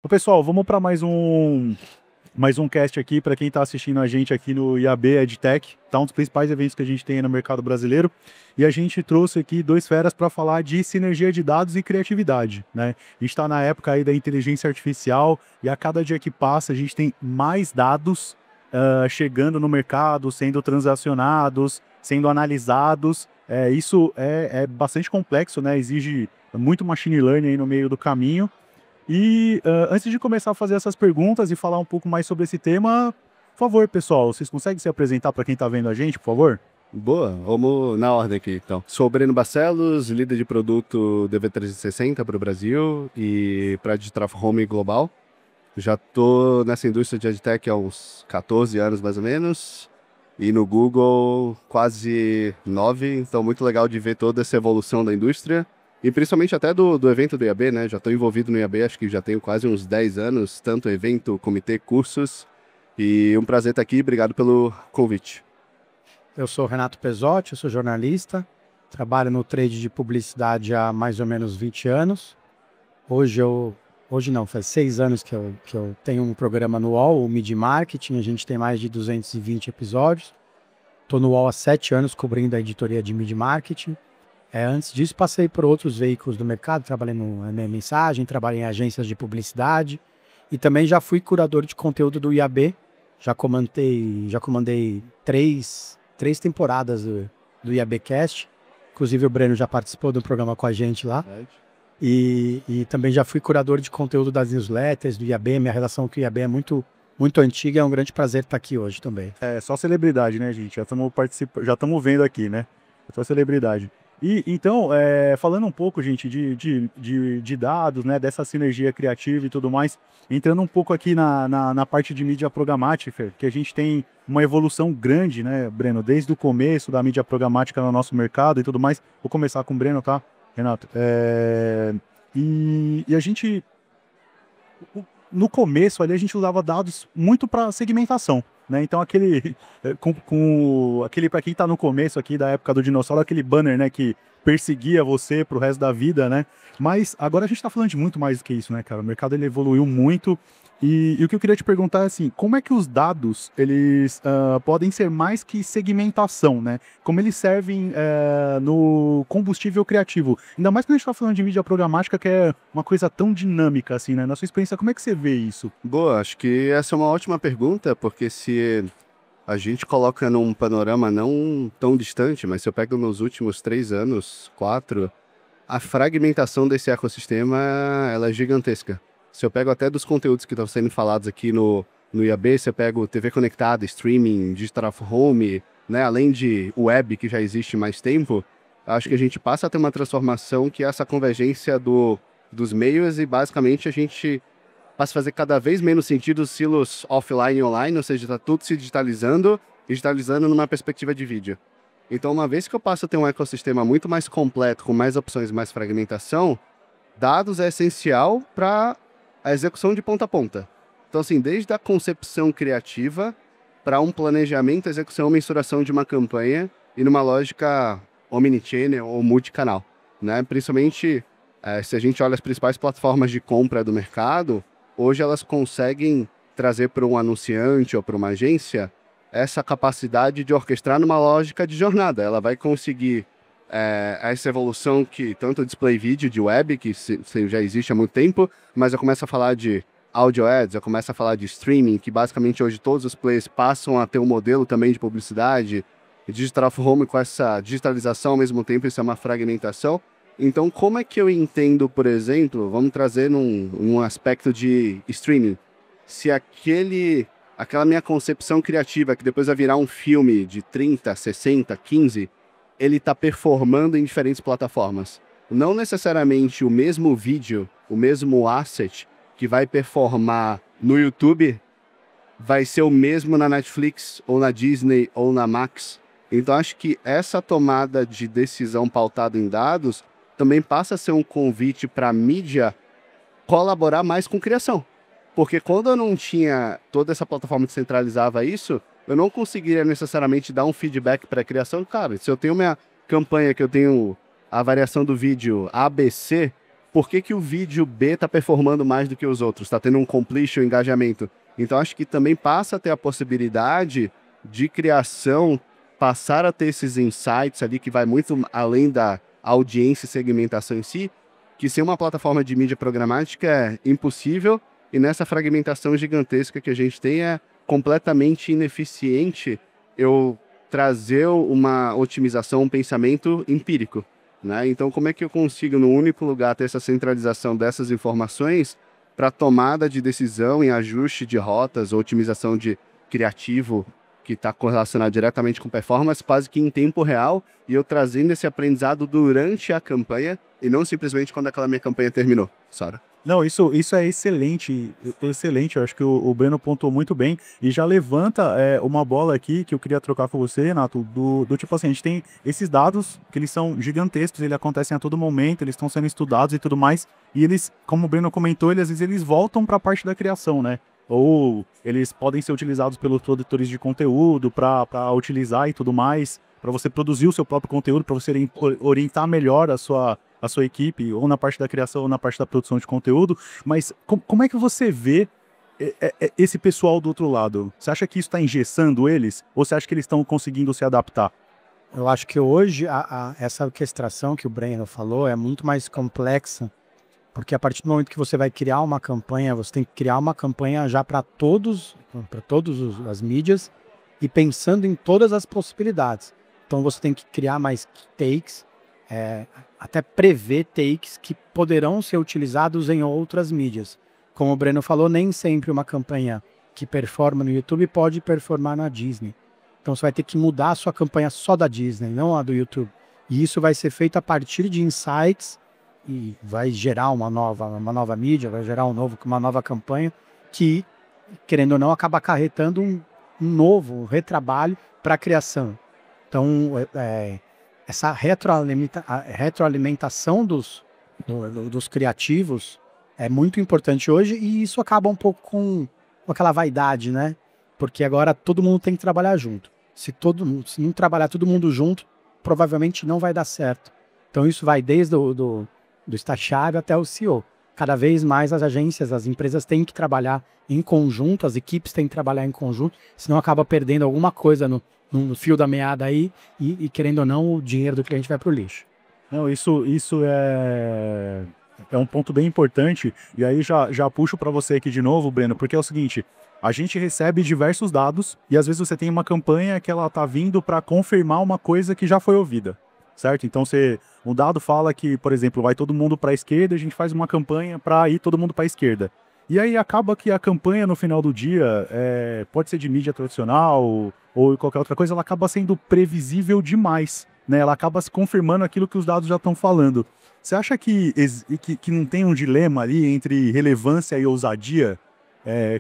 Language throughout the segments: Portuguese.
Ô, pessoal, vamos para mais um cast aqui para quem está assistindo a gente aqui no IAB EdTech, tá? Um dos principais eventos que a gente tem aí no mercado brasileiro. E a gente trouxe aqui dois feras para falar de sinergia de dados e criatividade, né? A gente está na época aí da inteligência artificial e a cada dia que passa a gente tem mais dados chegando no mercado, sendo transacionados, sendo analisados. Isso é bastante complexo, né? Exige muito machine learning aí no meio do caminho. E antes de começar a fazer essas perguntas e falar um pouco mais sobre esse tema, por favor, pessoal, vocês conseguem se apresentar para quem está vendo a gente, por favor? Boa, vamos na ordem aqui, então. Sou o Breno Barcelos, líder de produto DV360 para o Brasil e para Digital Home Global. Já estou nessa indústria de EdTech há uns 14 anos, mais ou menos, e no Google quase 9, então muito legal de ver toda essa evolução da indústria, e principalmente até do evento do IAB, né? Já estou envolvido no IAB, acho que já tenho quase uns 10 anos, tanto evento, comitê, cursos, e um prazer estar aqui, obrigado pelo convite. Eu sou Renato Pesotti, eu sou jornalista, trabalho no trade de publicidade há mais ou menos 20 anos. Hoje não, faz 6 anos que eu tenho um programa no UOL, o Mid Marketing, a gente tem mais de 220 episódios. Estou no UOL há 7 anos cobrindo a editoria de Mid Marketing. Antes disso, passei por outros veículos do mercado, trabalhei no MM Mensagem, trabalhei em agências de publicidade e também já fui curador de conteúdo do IAB. Já comandei três temporadas do IABcast. Inclusive o Breno já participou do programa com a gente lá. E também já fui curador de conteúdo das newsletters do IAB. Minha relação com o IAB é muito antiga. É um grande prazer estar aqui hoje também. É só celebridade, né, gente? Já estamos vendo aqui, né? É só celebridade. E então, falando um pouco, gente, de dados, né, dessa sinergia criativa e tudo mais, entrando um pouco aqui na parte de mídia programática, que a gente tem uma evolução grande, né, Breno, desde o começo da mídia programática no nosso mercado e tudo mais. Vou começar com o Breno, tá, Renato? E a gente, no começo ali, a gente usava dados muito para segmentação, né? Então aquele para quem tá no começo aqui da época do dinossauro, aquele banner, né, que perseguia você pro resto da vida, né? Mas agora a gente tá falando de muito mais do que isso, né, cara? O mercado ele evoluiu muito e o que eu queria te perguntar é assim, como é que os dados eles podem ser mais que segmentação, né? Como eles servem no combustível criativo? Ainda mais quando a gente tá falando de mídia programática, que é uma coisa tão dinâmica assim, né? Na sua experiência, como é que você vê isso? Boa, acho que essa é uma ótima pergunta, porque se a gente coloca num panorama não tão distante, mas se eu pego nos últimos 3 anos, 4, a fragmentação desse ecossistema ela é gigantesca. Se eu pego até dos conteúdos que estão sendo falados aqui no IAB, se eu pego TV conectada, streaming, digital home, né, além de web que já existe há mais tempo, acho que a gente passa a ter uma transformação que é essa convergência dos meios e basicamente a gente passa a fazer cada vez menos sentido os silos offline e online, ou seja, está tudo se digitalizando numa perspectiva de vídeo. Então, uma vez que eu passo a ter um ecossistema muito mais completo, com mais opções, mais fragmentação, dados é essencial para a execução de ponta a ponta. Então, assim, desde a concepção criativa para um planejamento, execução, mensuração de uma campanha e numa lógica omnichannel ou multicanal, né? Principalmente, se a gente olha as principais plataformas de compra do mercado, hoje elas conseguem trazer para um anunciante ou para uma agência essa capacidade de orquestrar numa lógica de jornada. Ela vai conseguir essa evolução que tanto o display vídeo de web, que já existe há muito tempo, mas eu começo a falar de audio ads, eu começo a falar de streaming, que basicamente hoje todos os players passam a ter um modelo também de publicidade, digital home com essa digitalização ao mesmo tempo, isso é uma fragmentação. Então, como é que eu entendo, por exemplo, vamos trazer num aspecto de streaming, se aquela minha concepção criativa, que depois vai virar um filme de 30, 60, 15, ele está performando em diferentes plataformas. Não necessariamente o mesmo vídeo, o mesmo asset que vai performar no YouTube vai ser o mesmo na Netflix, ou na Disney, ou na Max. Então, acho que essa tomada de decisão pautada em dados também passa a ser um convite para a mídia colaborar mais com criação. Porque quando eu não tinha toda essa plataforma que centralizava isso, eu não conseguiria necessariamente dar um feedback para a criação. Cara, se eu tenho minha campanha, que eu tenho a variação do vídeo ABC, por que que o vídeo B está performando mais do que os outros, está tendo um completion, engajamento. Então, acho que também passa a ter a possibilidade de criação, passar a ter esses insights ali, que vai muito além da audiência e segmentação em si, que sem uma plataforma de mídia programática é impossível, e nessa fragmentação gigantesca que a gente tem é completamente ineficiente eu trazer uma otimização, um pensamento empírico, né? Então, como é que eu consigo, num único lugar, ter essa centralização dessas informações para tomada de decisão em ajuste de rotas, ou otimização de criativo, que está correlacionado diretamente com performance, quase que em tempo real, e eu trazendo esse aprendizado durante a campanha, e não simplesmente quando aquela minha campanha terminou, Sara. Não, isso é excelente, excelente. Eu acho que o Breno pontuou muito bem e já levanta uma bola aqui que eu queria trocar com você, Renato, do tipo assim, a gente tem esses dados que eles são gigantescos, eles acontecem a todo momento, eles estão sendo estudados e tudo mais, e eles, como o Breno comentou, às vezes eles voltam para a parte da criação, né? Ou eles podem ser utilizados pelos produtores de conteúdo para utilizar e tudo mais, para você produzir o seu próprio conteúdo, para você orientar melhor a sua equipe, ou na parte da criação, ou na parte da produção de conteúdo. Mas como é que você vê esse pessoal do outro lado? Você acha que isso está engessando eles? Ou você acha que eles estão conseguindo se adaptar? Eu acho que hoje essa orquestração que o Breno falou é muito mais complexa, porque a partir do momento que você vai criar uma campanha, você tem que criar uma campanha já para todas as mídias e pensando em todas as possibilidades. Então você tem que criar mais takes, até prever takes que poderão ser utilizados em outras mídias. Como o Breno falou, nem sempre uma campanha que performa no YouTube pode performar na Disney. Então você vai ter que mudar a sua campanha só da Disney, não a do YouTube. E isso vai ser feito a partir de insights e vai gerar uma nova mídia, vai gerar uma nova campanha que, querendo ou não, acaba acarretando um novo retrabalho para a criação. Então, essa retroalimentação dos criativos é muito importante hoje, e isso acaba um pouco com aquela vaidade, né? Porque agora todo mundo tem que trabalhar junto. Se não trabalhar todo mundo junto, provavelmente não vai dar certo. Então isso vai desde do estagiário até o CEO. Cada vez mais as agências, as empresas têm que trabalhar em conjunto, as equipes têm que trabalhar em conjunto, senão acaba perdendo alguma coisa no fio da meada aí, e querendo ou não, o dinheiro do cliente vai para o lixo. Não, isso é um ponto bem importante, e aí já puxo para você aqui de novo, Breno, porque é o seguinte, a gente recebe diversos dados, e às vezes você tem uma campanha que ela tá vindo para confirmar uma coisa que já foi ouvida, certo? Então um dado fala que, por exemplo, vai todo mundo para a esquerda, a gente faz uma campanha para ir todo mundo para a esquerda. E aí acaba que a campanha no final do dia, pode ser de mídia tradicional ou qualquer outra coisa, ela acaba sendo previsível demais, né? Ela acaba se confirmando aquilo que os dados já estão falando. Você acha que não tem um dilema ali entre relevância e ousadia?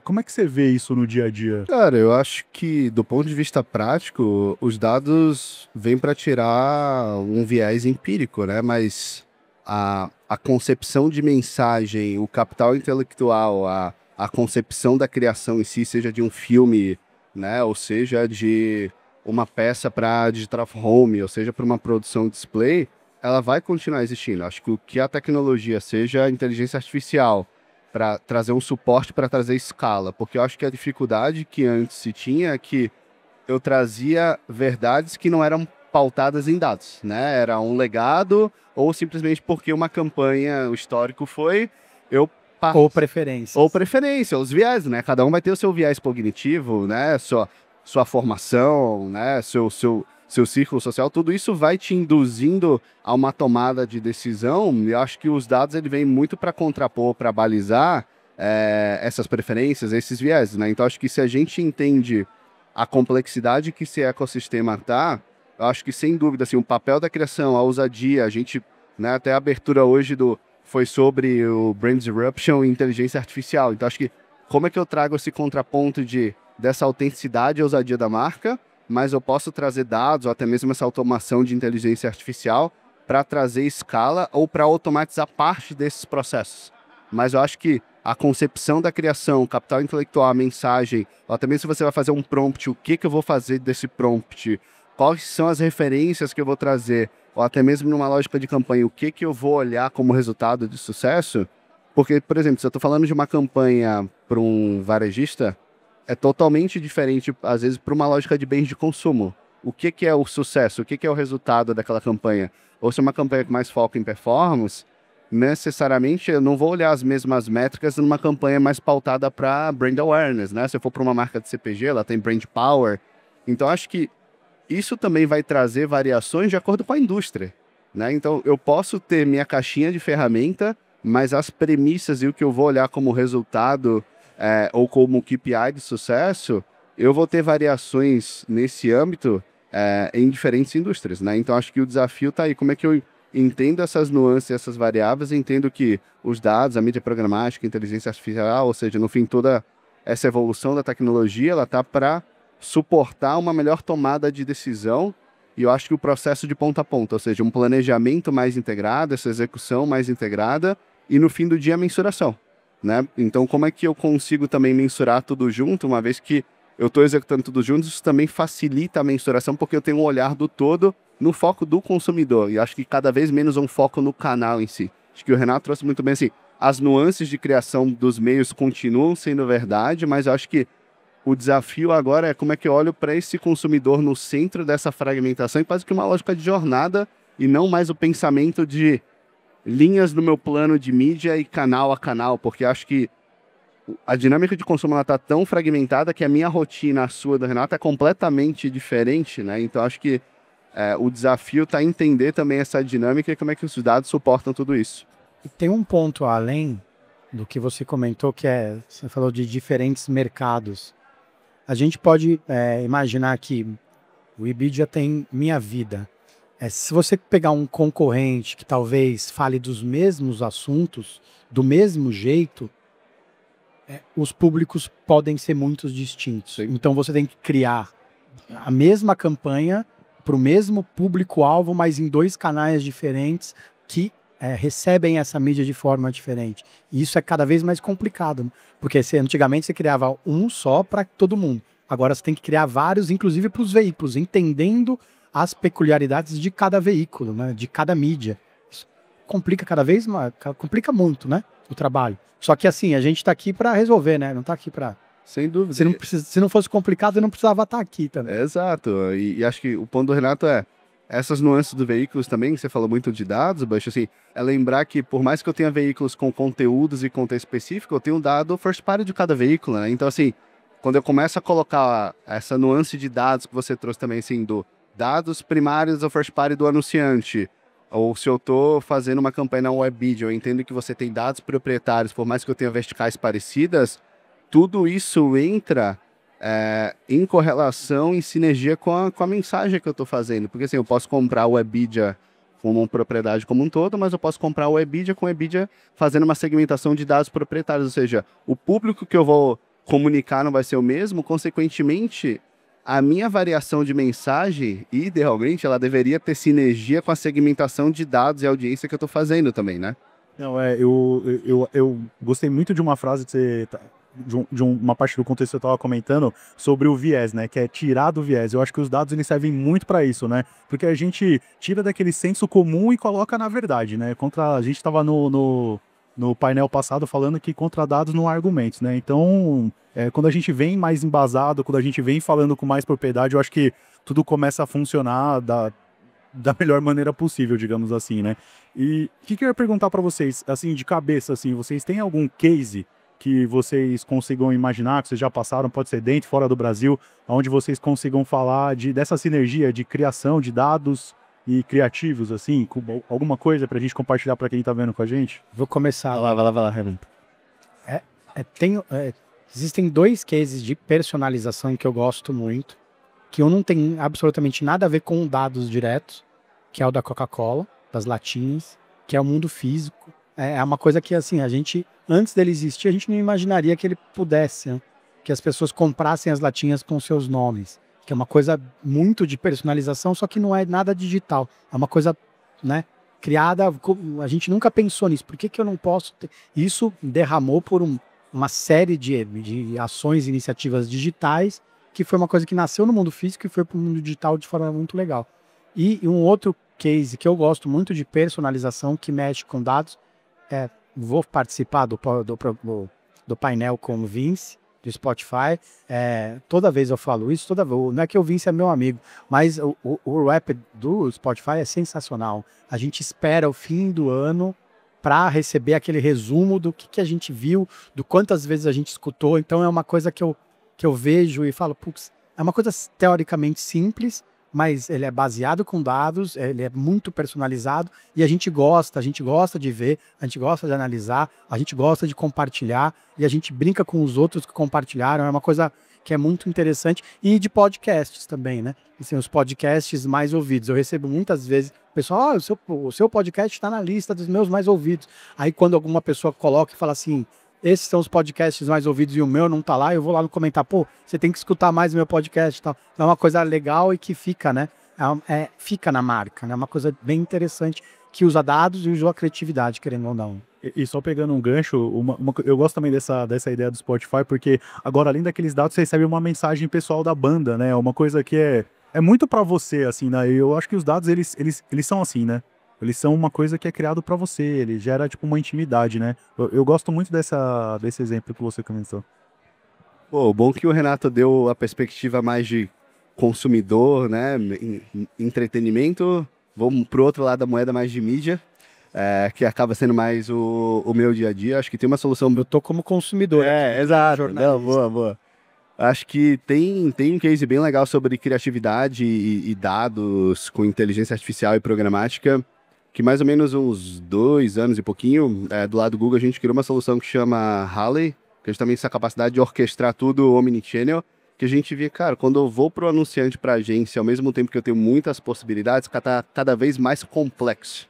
Como é que você vê isso no dia a dia? Cara, eu acho que, do ponto de vista prático, os dados vêm para tirar um viés empírico, né? Mas a concepção de mensagem, o capital intelectual, a concepção da criação em si, seja de um filme, né? Ou seja de uma peça para digital home, ou seja para uma produção display, ela vai continuar existindo. Acho que o que a tecnologia, seja a inteligência artificial, para trazer um suporte, para trazer escala, porque eu acho que a dificuldade que antes se tinha é que eu trazia verdades que não eram pautadas em dados, né? Era um legado, ou simplesmente porque uma campanha, o histórico foi, ou preferência. Ou preferência, os viés, né? Cada um vai ter o seu viés cognitivo, né? Sua formação, né? Seu círculo social, tudo isso vai te induzindo a uma tomada de decisão, e eu acho que os dados ele vêm muito para contrapor, para balizar essas preferências, esses viés, né? Então, acho que se a gente entende a complexidade que esse ecossistema tá, eu acho que, sem dúvida, assim, o papel da criação, a ousadia, a gente, né, até a abertura hoje foi sobre o Brain Disruption e inteligência artificial. Então, acho que como é que eu trago esse contraponto dessa autenticidade e ousadia da marca, mas eu posso trazer dados, ou até mesmo essa automação de inteligência artificial, para trazer escala ou para automatizar parte desses processos. Mas eu acho que a concepção da criação, o capital intelectual, a mensagem, ou até mesmo se você vai fazer um prompt, o que eu vou fazer desse prompt, quais são as referências que eu vou trazer, ou até mesmo numa lógica de campanha, o que eu vou olhar como resultado de sucesso. Porque, por exemplo, se eu estou falando de uma campanha para um varejista, é totalmente diferente, às vezes, para uma lógica de bens de consumo. O que é o sucesso? O que é o resultado daquela campanha? Ou se é uma campanha com mais foco em performance, necessariamente eu não vou olhar as mesmas métricas numa campanha mais pautada para brand awareness, né? Se eu for para uma marca de CPG, ela tem brand power. Então, acho que isso também vai trazer variações de acordo com a indústria, né? Então, eu posso ter minha caixinha de ferramenta, mas as premissas e o que eu vou olhar como resultado ou como KPI de sucesso, eu vou ter variações nesse âmbito em diferentes indústrias, né? Então, acho que o desafio está aí. Como é que eu entendo essas nuances, essas variáveis, entendo que os dados, a mídia programática, a inteligência artificial, ou seja, no fim, toda essa evolução da tecnologia, ela está para suportar uma melhor tomada de decisão, e eu acho que o processo de ponta a ponta, ou seja, um planejamento mais integrado, essa execução mais integrada, e no fim do dia a mensuração, né? Então, como é que eu consigo também mensurar tudo junto, uma vez que eu estou executando tudo junto, isso também facilita a mensuração, porque eu tenho um olhar do todo no foco do consumidor, e acho que cada vez menos um foco no canal em si. Acho que o Renato trouxe muito bem assim, as nuances de criação dos meios continuam sendo verdade, mas eu acho que o desafio agora é como é que eu olho para esse consumidor no centro dessa fragmentação e quase que uma lógica de jornada e não mais o pensamento de linhas no meu plano de mídia e canal a canal, porque acho que a dinâmica de consumo está tão fragmentada que a minha rotina, a sua, do Renato, é completamente diferente, né? Então, acho que o desafio está entender também essa dinâmica e como é que os dados suportam tudo isso. E tem um ponto além do que você comentou, que você falou de diferentes mercados. A gente pode imaginar que o Ibidia tem Minha Vida. Se você pegar um concorrente que talvez fale dos mesmos assuntos, do mesmo jeito, os públicos podem ser muito distintos. Sim. Então você tem que criar a mesma campanha para o mesmo público-alvo, mas em 2 canais diferentes que recebem essa mídia de forma diferente. E isso é cada vez mais complicado, porque antigamente você criava um só para todo mundo. Agora você tem que criar vários, inclusive para os veículos, entendendo as peculiaridades de cada veículo, né, de cada mídia. Isso complica cada vez mais, complica muito, né, o trabalho. Só que assim, a gente está aqui para resolver, né, não está aqui para... Sem dúvida. Se não fosse complicado, eu não precisava estar aqui também. Exato. E acho que o ponto do Renato essas nuances do veículos também, que você falou muito de dados, Bush, assim, é lembrar que por mais que eu tenha veículos com conteúdos e conteúdo específico, eu tenho um dado first party de cada veículo, né? Então, assim, quando eu começo a colocar essa nuance de dados que você trouxe também, assim, do dados primários do first party do anunciante, ou se eu estou fazendo uma campanha na Webidia, eu entendo que você tem dados proprietários, por mais que eu tenha verticais parecidas, tudo isso entra em correlação, em sinergia com a mensagem que eu estou fazendo. Porque assim, eu posso comprar o Webidia como uma propriedade como um todo, mas eu posso comprar o Webidia com o Webidia fazendo uma segmentação de dados proprietários. Ou seja, o público que eu vou comunicar não vai ser o mesmo, consequentemente, a minha variação de mensagem, idealmente, ela deveria ter sinergia com a segmentação de dados e audiência que eu estou fazendo também, né? Não, eu gostei muito de uma frase que você... De uma parte do contexto que eu estava comentando sobre o viés, né? Que é tirar do viés. Eu acho que os dados eles servem muito para isso, né? Porque a gente tira daquele senso comum e coloca na verdade, né? A gente estava no painel passado falando que contra dados não há argumentos, né? Então, quando a gente vem mais embasado, quando a gente vem falando com mais propriedade, eu acho que tudo começa a funcionar da melhor maneira possível, digamos assim, né? E o que eu ia perguntar para vocês, assim, de cabeça, assim, vocês têm algum case que vocês consigam imaginar, que vocês já passaram, pode ser dentro, fora do Brasil, onde vocês consigam falar dessa sinergia de criação de dados e criativos, assim, alguma coisa para a gente compartilhar para quem está vendo com a gente? Vou começar. Vai lá, Renato. Existem 2 cases de personalização que eu gosto muito, que um não tem absolutamente nada a ver com dados diretos, que é o da Coca-Cola, das latinhas, que é o mundo físico. É uma coisa que, assim, a gente, antes dele existir, a gente não imaginaria que ele pudesse, né? Que as pessoas comprassem as latinhas com seus nomes, que é uma coisa muito de personalização, só que não é nada digital. É uma coisa, né, criada, a gente nunca pensou nisso. Por que eu não posso ter? Isso derramou por uma série de ações e iniciativas digitais, que foi uma coisa que nasceu no mundo físico e foi para o mundo digital de forma muito legal. E um outro case que eu gosto muito de personalização que mexe com dados. Vou participar do painel com o Vince, do Spotify. Toda vez eu falo isso, não é que o Vince é meu amigo, mas o rap do Spotify é sensacional. A gente espera o fim do ano para receber aquele resumo do que a gente viu, do quantas vezes a gente escutou. Então é uma coisa que eu vejo e falo, putz, é uma coisa teoricamente simples, mas ele é baseado com dados, ele é muito personalizado e a gente gosta de ver, a gente gosta de analisar, a gente gosta de compartilhar e a gente brinca com os outros que compartilharam, é uma coisa que é muito interessante. E de podcasts também, né? Assim, os podcasts mais ouvidos. Eu recebo muitas vezes, o pessoal, o seu podcast está na lista dos meus mais ouvidos. Aí quando alguma pessoa coloca e fala assim, esses são os podcasts mais ouvidos e o meu não tá lá, eu vou lá no comentar, pô, você tem que escutar mais o meu podcast e tal. É uma coisa legal e que fica, né? Fica na marca, né? É uma coisa bem interessante que usa dados e usa a criatividade, querendo ou não. E só pegando um gancho, eu gosto também dessa ideia do Spotify, porque agora, além daqueles dados, você recebe uma mensagem pessoal da banda, né? Uma coisa que é muito pra você, assim, né? Eu acho que os dados, eles são assim, né? Eles são uma coisa que é criado pra você, ele gera, tipo, uma intimidade, né? Eu gosto muito desse exemplo que você comentou. Pô, bom que o Renato deu a perspectiva mais de consumidor, né? Entretenimento. Vamos pro outro lado da moeda, mais de mídia, que acaba sendo mais o meu dia a dia. Acho que tem uma solução. Eu tô como consumidor. Exato. Não, boa. Acho que tem um case bem legal sobre criatividade e dados com inteligência artificial e programática, que mais ou menos uns 2 anos e pouquinho, do lado do Google, a gente criou uma solução que chama Halley, que a gente também tem essa capacidade de orquestrar tudo omnichannel, que a gente vê, cara, quando eu vou pro anunciante, pra agência, ao mesmo tempo que eu tenho muitas possibilidades, tá cada vez mais complexo.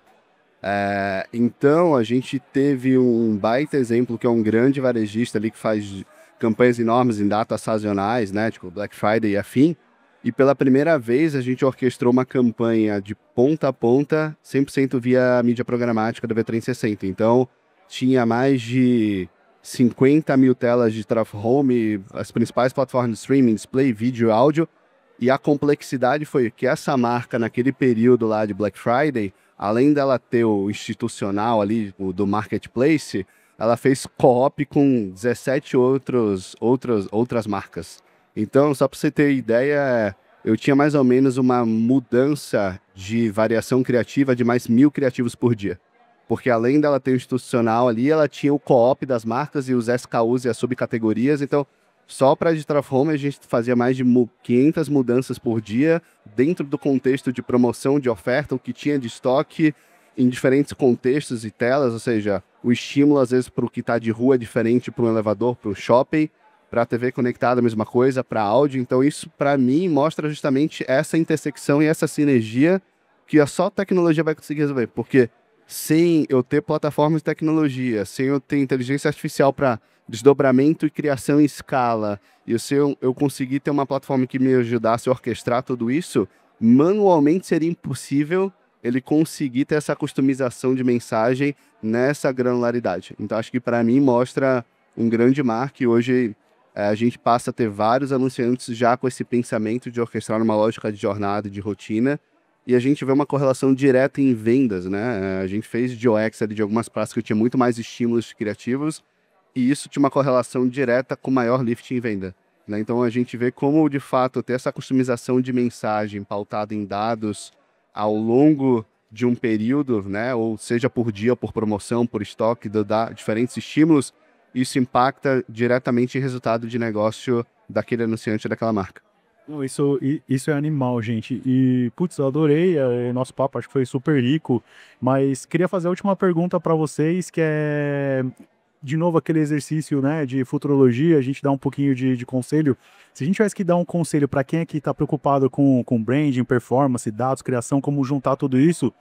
Então, a gente teve um baita exemplo, que é um grande varejista ali que faz campanhas enormes em datas sazonais, né, tipo Black Friday e afim, e pela primeira vez a gente orquestrou uma campanha de ponta a ponta, 100% via mídia programática da V360. Então, tinha mais de 50 mil telas de Home, as principais plataformas de streaming, display, vídeo e áudio, e a complexidade foi que essa marca, naquele período lá de Black Friday, além dela ter o institucional ali, o do marketplace, ela fez co-op com 17 outras marcas. Então, só para você ter ideia, eu tinha mais ou menos uma mudança de variação criativa de mais 1.000 criativos por dia. Porque além dela ter o institucional ali, ela tinha o co-op das marcas e os SKUs e as subcategorias. Então, só para a Digital Home a gente fazia mais de 500 mudanças por dia dentro do contexto de promoção, de oferta, o que tinha de estoque em diferentes contextos e telas, ou seja, o estímulo às vezes para o que está de rua é diferente para um elevador, para o shopping, para a TV conectada a mesma coisa, para áudio. Então isso para mim mostra justamente essa intersecção e essa sinergia que só a tecnologia vai conseguir resolver, porque sem eu ter plataformas de tecnologia, sem eu ter inteligência artificial para desdobramento e criação em escala, e se eu conseguir ter uma plataforma que me ajudasse a orquestrar tudo isso, manualmente seria impossível ele conseguir ter essa customização de mensagem nessa granularidade. Então, acho que para mim mostra um grande marco e hoje a gente passa a ter vários anunciantes já com esse pensamento de orquestrar uma lógica de jornada, de rotina, e a gente vê uma correlação direta em vendas, né? A gente fez de UX ali, de algumas praças que tinha muito mais estímulos criativos, e isso tinha uma correlação direta com maior lift em venda, né? Então, a gente vê como, de fato, ter essa customização de mensagem pautada em dados ao longo de um período, né, ou seja por dia, por promoção, por estoque, dar diferentes estímulos, isso impacta diretamente o resultado de negócio daquele anunciante daquela marca. Não, isso é animal, gente. E, putz, eu adorei nosso papo, acho que foi super rico, mas queria fazer a última pergunta para vocês, que é, de novo, aquele exercício, né, de futurologia, a gente dá um pouquinho de conselho. Se a gente tivesse que dar um conselho para quem aqui está preocupado com branding, performance, dados, criação, como juntar tudo isso,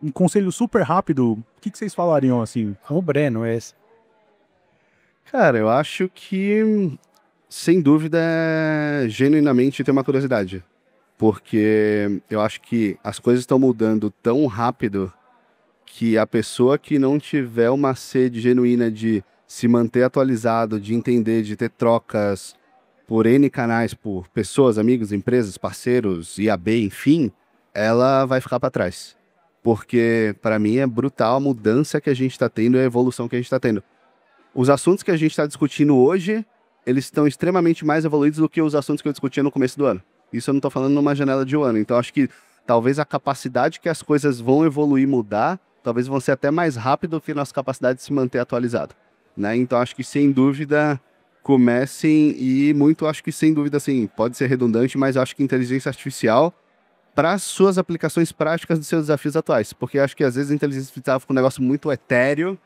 um conselho super rápido, o que vocês falariam assim? O Breno, esse. Cara, eu acho que, sem dúvida, é genuinamente ter uma curiosidade. Porque eu acho que as coisas estão mudando tão rápido que a pessoa que não tiver uma sede genuína de se manter atualizado, de entender, de ter trocas por N canais, por pessoas, amigos, empresas, parceiros, IAB, enfim, ela vai ficar para trás. porque para mim é brutal a mudança que a gente está tendo e a evolução que a gente está tendo. Os assuntos que a gente está discutindo hoje, eles estão extremamente mais evoluídos do que os assuntos que eu discutia no começo do ano. Isso eu não estou falando numa janela de um ano. Então, acho que talvez a capacidade que as coisas vão evoluir e mudar, talvez vão ser até mais rápido que a nossa capacidade de se manter atualizado, né? Então, acho que, sem dúvida, comecem e muito, acho que, sem dúvida, assim, pode ser redundante, mas acho que inteligência artificial para as suas aplicações práticas dos seus desafios atuais. Porque acho que, às vezes, a inteligência artificial fica um negócio muito etéreo,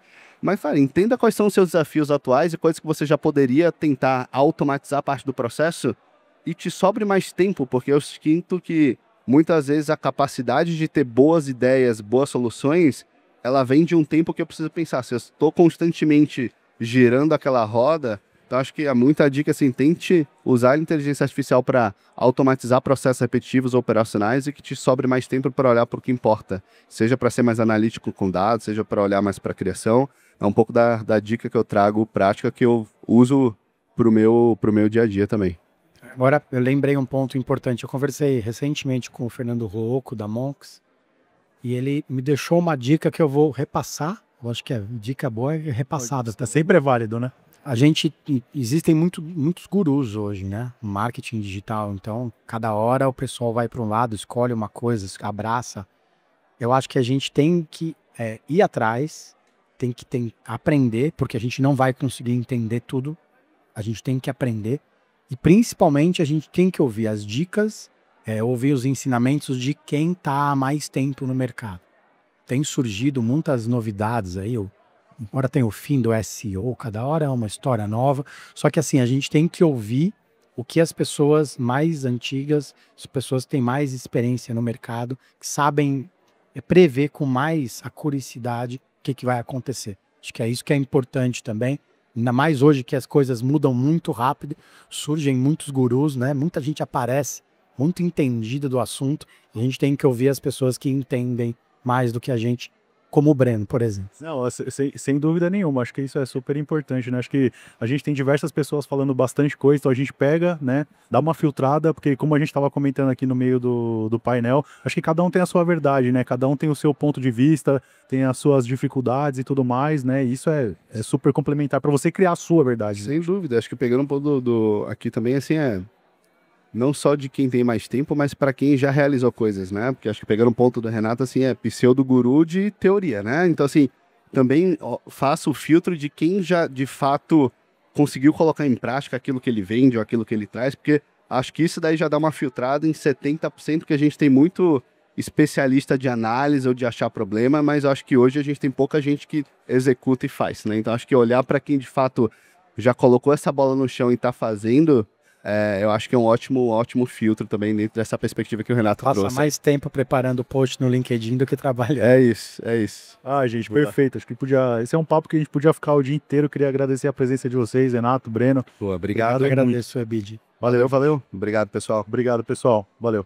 mas, cara, entenda quais são os seus desafios atuais e coisas que você já poderia tentar automatizar parte do processo e te sobre mais tempo, porque eu sinto que muitas vezes a capacidade de ter boas ideias, boas soluções, ela vem de um tempo que eu preciso pensar. Se eu estou constantemente girando aquela roda, então acho que é muita dica assim, tente usar a inteligência artificial para automatizar processos repetitivos ou operacionais e que te sobre mais tempo para olhar para o que importa. Seja para ser mais analítico com dados, seja para olhar mais para a criação. É um pouco da dica que eu trago, prática, que eu uso pro meu dia a dia também. Agora, eu lembrei um ponto importante. Eu conversei recentemente com o Fernando Rocco, da Monks, e ele me deixou uma dica que eu vou repassar. Eu acho que a dica boa é repassada. Tá sempre válido, né? Existem muitos gurus hoje, né? Marketing digital. Então, cada hora o pessoal vai para um lado, escolhe uma coisa, abraça. Eu acho que a gente tem que ir atrás, tem que aprender, porque a gente não vai conseguir entender tudo. A gente tem que aprender. E principalmente a gente tem que ouvir as dicas, ouvir os ensinamentos de quem está há mais tempo no mercado. Tem surgido muitas novidades aí, agora tem o fim do SEO, cada hora é uma história nova. Só que assim, a gente tem que ouvir o que as pessoas mais antigas, as pessoas que têm mais experiência no mercado, que sabem prever com mais acuracidade o que vai acontecer. Acho que é isso que é importante também. Ainda mais hoje que as coisas mudam muito rápido, surgem muitos gurus, né? Muita gente aparece, muito entendida do assunto, e a gente tem que ouvir as pessoas que entendem mais do que a gente, como o Breno, por exemplo. Não, sem dúvida nenhuma, acho que isso é super importante, né? Acho que a gente tem diversas pessoas falando bastante coisa, então a gente pega, né, dá uma filtrada, porque como a gente estava comentando aqui no meio do painel, acho que cada um tem a sua verdade, né? Cada um tem o seu ponto de vista, tem as suas dificuldades e tudo mais, né? E isso é super complementar para você criar a sua verdade. Sem dúvida, acho que pegando um pouco aqui também, assim, não só de quem tem mais tempo, mas para quem já realizou coisas, né? Porque acho que pegando um ponto do Renato, assim, é pseudo-guru de teoria, né? Então, assim, também faça o filtro de quem já, de fato, conseguiu colocar em prática aquilo que ele vende ou aquilo que ele traz, porque acho que isso daí já dá uma filtrada em 70%, que a gente tem muito especialista de análise ou de achar problema, mas acho que hoje a gente tem pouca gente que executa e faz, né? Então, acho que olhar para quem, de fato, já colocou essa bola no chão e está fazendo... eu acho que é um ótimo filtro também dentro dessa perspectiva que o Renato trouxe. Passa mais tempo preparando o post no LinkedIn do que trabalhando. É isso. Ah, gente, perfeito. Acho que esse é um papo que a gente podia ficar o dia inteiro. Queria agradecer a presença de vocês, Renato, Breno. Boa, obrigado. Eu agradeço, Ebid. Valeu. Obrigado, pessoal. Obrigado, pessoal. Valeu.